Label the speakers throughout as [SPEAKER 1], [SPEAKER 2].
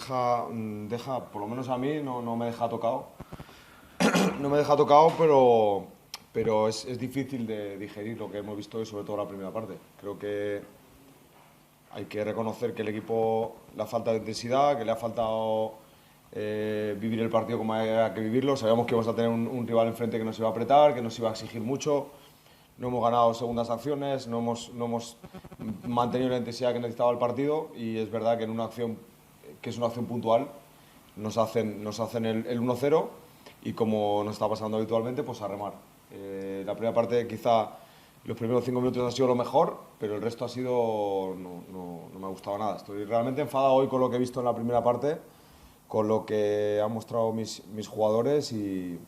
[SPEAKER 1] por lo menos a mí, no me deja tocado. No me deja tocado, pero es difícil de digerir lo que hemos visto hoy, sobre todo la primera parte. Creo que hay que reconocer que el equipo le ha faltado intensidad, que le ha faltado vivir el partido como había que vivirlo. Sabíamos que íbamos a tener un rival enfrente que nos iba a apretar, que nos iba a exigir mucho. No hemos ganado segundas acciones, no hemos mantenido la intensidad que necesitaba el partido, y es verdad que en una acción que es una acción puntual nos hacen el 1-0, y como nos está pasando habitualmente, pues a remar. La primera parte, quizá los primeros 5 minutos han sido lo mejor, pero el resto ha sido no me ha gustado nada. Estoy realmente enfadado hoy con lo que he visto en la primera parte, con lo que han mostrado mis jugadores, y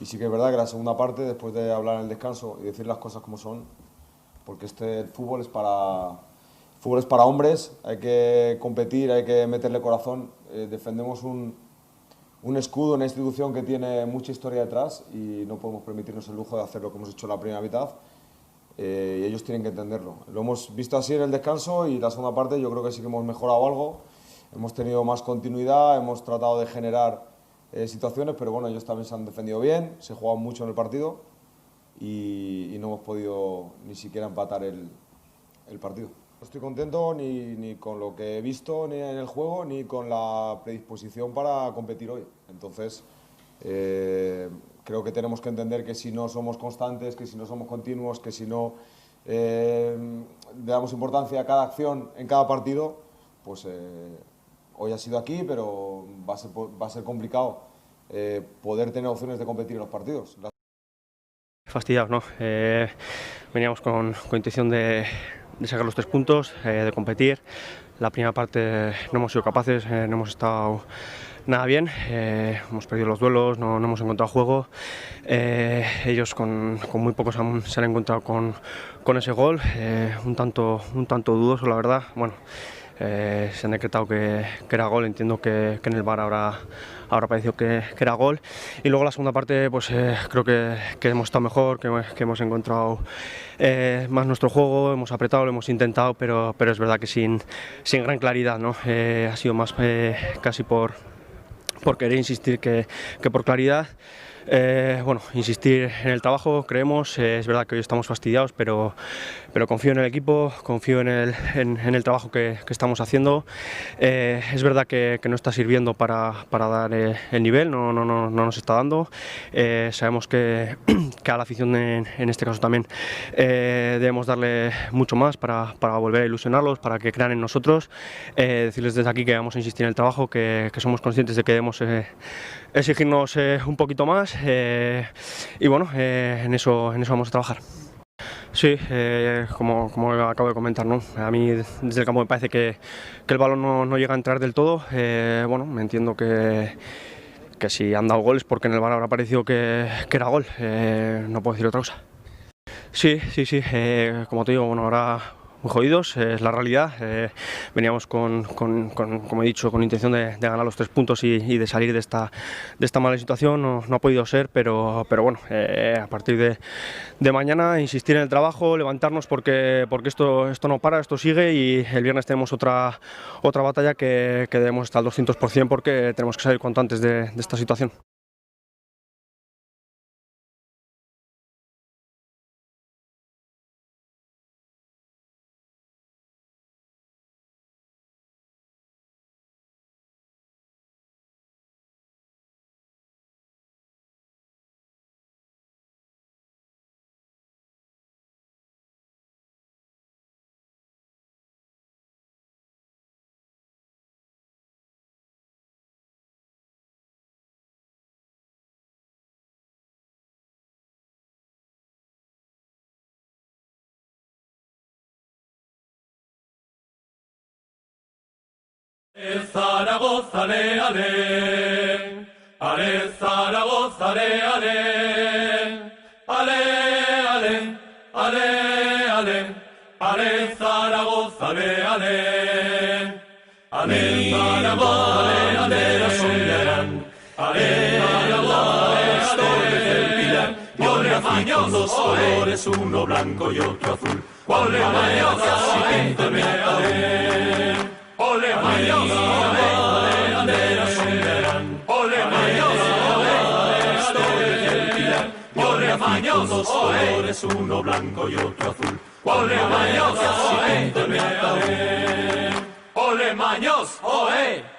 [SPEAKER 1] sí que es verdad que la segunda parte, después de hablar en el descanso y decir las cosas como son, porque el fútbol es para hombres, hay que competir, hay que meterle corazón. Defendemos un escudo, una institución que tiene mucha historia detrás, y no podemos permitirnos el lujo de hacer lo que hemos hecho en la primera mitad, y ellos tienen que entenderlo. Lo hemos visto así en el descanso, y la segunda parte yo creo que sí que hemos mejorado algo, hemos tenido más continuidad, hemos tratado de generar situaciones, pero bueno, ellos también se han defendido bien, se juega mucho en el partido, y no hemos podido ni siquiera empatar el partido. No estoy contento ni con lo que he visto ni en el juego, ni con la predisposición para competir hoy. Entonces, creo que tenemos que entender que si no somos constantes, que si no somos continuos, que si no le damos importancia a cada acción en cada partido, pues hoy ha sido aquí, pero va a ser complicado poder tener opciones de competir en los partidos.
[SPEAKER 2] Fastidiados, ¿no? Veníamos con intención de sacar los 3 puntos, de competir. La primera parte no hemos sido capaces, no hemos estado nada bien, hemos perdido los duelos, no hemos encontrado juego. Ellos con muy pocos se han encontrado con ese gol, un tanto dudoso, la verdad. Bueno, se han decretado que era gol. Entiendo que en el VAR ahora pareció que era gol. Y luego la segunda parte, pues creo que hemos estado mejor, que hemos encontrado más nuestro juego, hemos apretado, lo hemos intentado, pero es verdad que sin gran claridad, ¿no? Ha sido más casi por querer insistir que por claridad. Bueno, insistir en el trabajo, creemos. Es verdad que hoy estamos fastidiados, pero confío en el equipo, confío en el trabajo que estamos haciendo. Es verdad que no está sirviendo para dar el nivel, no nos está dando. Sabemos que a la afición en este caso también debemos darle mucho más para volver a ilusionarlos, para que crean en nosotros. Decirles desde aquí que vamos a insistir en el trabajo, que somos conscientes de que debemos exigirnos un poquito más, y bueno, en eso vamos a trabajar. Sí, como acabo de comentar, ¿no? A mí desde el campo me parece que el balón no llega a entrar del todo. Bueno, me entiendo que si han dado goles porque en el VAR habrá parecido que era gol, no puedo decir otra cosa. Sí, como te digo, bueno, ahora muy jodidos, es la realidad. Veníamos como he dicho, con intención de ganar los 3 puntos y de salir de esta mala situación. No ha podido ser, pero bueno, a partir de mañana insistir en el trabajo, levantarnos, porque esto no para, esto sigue, y el viernes tenemos otra batalla que debemos estar al 200%, porque tenemos que salir cuanto antes de esta situación.
[SPEAKER 3] Zaragoza, ale, ale, ale, Zaragoza, ale, ale, ale, ale, ale, ale, ale, Zaragoza, ale, ale, ale, Zaragoza, ale, ale, soñarán, ale, Zaragoza, Torres del Pilar, yo le afiño 2 colores, uno blanco y otro azul, cual le amañosa, si pinta el metal. Ole, ole, ole, ole. Maños, dos colores, uno blanco y otro azul. Ole Maños, ole, ole Maños, ole.